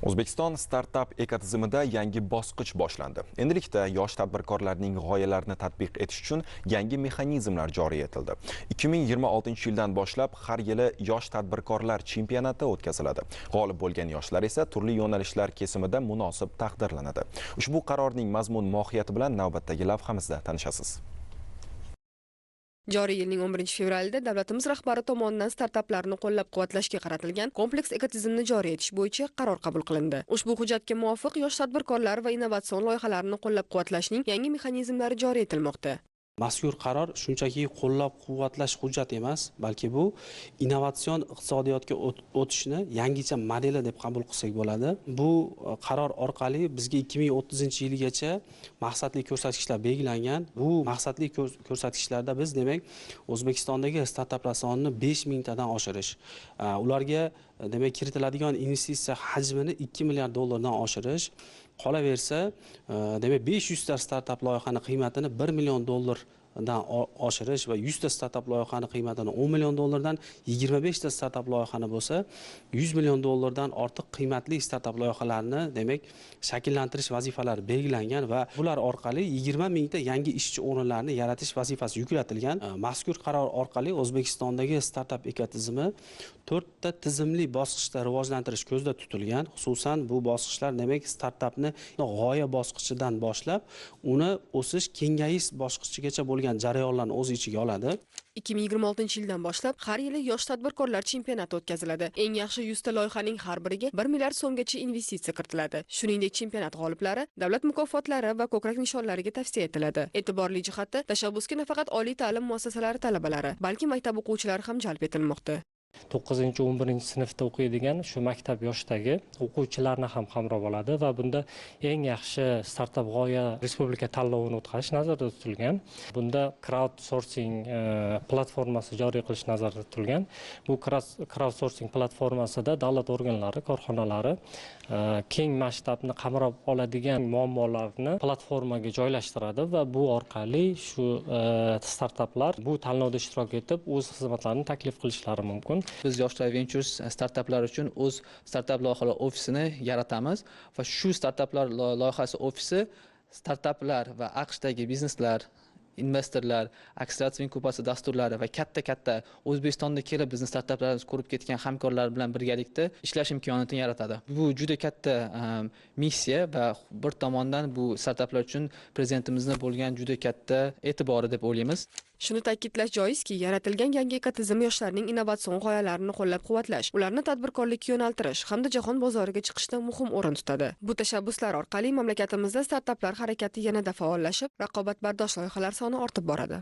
O'zbekiston startap ekotizimida yangi bosqich boshlandi. Endilikda yosh tadbirkorlarning g'oyalarini tatbiq etish uchun yangi mexanizmlar joriy etildi. 2026-yildan boshlab har yili yosh tadbirkorlar chempionati o'tkaziladi. G'olib bo'lgan yoshlar esa turli yo'nalishlar kesimida munosib taqdirlanadi. Ushbu qarorning mazmun mohiyati bilan navbatdagi lavhamizda tanishasiz. Joriy yilning 11-fevralida davlatimiz rahbari tomonidan startaplarni qo'llab-quvvatlashga qaratilgan kompleks ekotizimni joriy etish bo'yicha qaror qabul qilindi. Ushbu hujjatga muvofiq yosh tadbirkorlar va innovatsion loyihalarni qo'llab-quvvatlashning yangi mexanizmlari joriy etilmoqda. Mazkur qaror shunchaki qo'llab-quvvatlash hujjati emas, balki bu innovatsion iqtisodiyotga o'tishni yangicha modeli deb qabul qilsak bo'ladi. Bu qaror orqali bizga 2030-yilgacha maqsadli ko'rsatkichlar belgilangan. Bu maqsadli ko'rsatkichlarda biz demak O'zbekistondagi startaplar sonini 5000 tadan oshirish, ularga demak kiritiladigan investitsiya hajmini 2 milliard dollardan oshirish, qolaversa demak 500 ta startap loyihani qiymatini 1 million dollardan oshirish va 100 ta startap loyihani qiymatini 10 million dollardan, 25 ta startap loyihani bo'lsa 100 million dollardan ortiq qiymatli startap loyihalarni demak shakllantirish vazifalari belgilangan va bular orqali 20 mingta yangi ishchi o'rinlarini yaratish vazifasi yuklatilgan. Mazkur qaror orqali O'zbekistondagi startap ekotizimi 4 ta tizimli bosqichda rivojlantirish ko'zda tutilgan. Xususan bu bosqichlar demak startapni g'oya bosqichidan boshlab uni o'sish, kengayish bosqichigacha bo'lgan jarayonlarni o'z ichiga oladi. 2026-yildan boshlab har yili yosh tadbirkorlar chempionati o'tkaziladi. Eng yaxshi 100 ta loyihaning har biriga 1 milliard so'mgacha investitsiya kiritiladi. Shuningdek, chempionat g'oliblari davlat mukofotlari va ko'krak nishonlariga tavsiya etiladi. E'tiborli jihati, tashabbusga nafaqat oliy ta'lim muassasalari talabalari, balki maktab o'quvchilari ham jalb etilmoqda. 9-11 sinfda o'qiydigan shu maktab yoshidagi o'quvchilarni ham qamrab oladi va bunda eng yaxshi startap g'oya respublika tanlovini o'tkazish nazarda tutilgan. Bunda crowdsourcing platformasi joriy qilish nazarda tutilgan. Bu crowdsourcing platformasida davlat organlari, korxonalari keng masshtabni qamrab oladigan muammolarni platformaga joylashtiradi va bu orqali shu startaplar bu tanlovda ishtirok etib o'z xizmatlarini taklif qilishlari mumkin. Biz Yoshlar Ventures startaplar uchun o'z startap loyihalar ofisini yaratamiz va shu startaplar loyihasi ofisi startaplar va AQShdagi bizneslar, investorlar, akseleratsiya kupasi dasturlari va katta O'zbekistonda kelib bizni startaplarimizni ko'rib ketgan hamkorlar bilan birgalikda ishlash imkoniyatini yaratadi. Bu juda katta missiya va bir tomondan bu startaplar uchun prezidentimizning bo'lgan juda katta e'tibori deb o'ylaymiz. Shuni ta'kidlash joizki, yaratilgan yangi ekotizim yoshlarning innovatsion g'oyalarini qo'llab-quvvatlash, ularni tadbirkorlikka yo'naltirish hamda jahon bozoriga chiqishda muhim o'rin tutadi. Bu tashabbuslar orqali mamlakatimizda startaplar harakati yanada faollashib, raqobatbardosh loyihalar soni ortib boradi.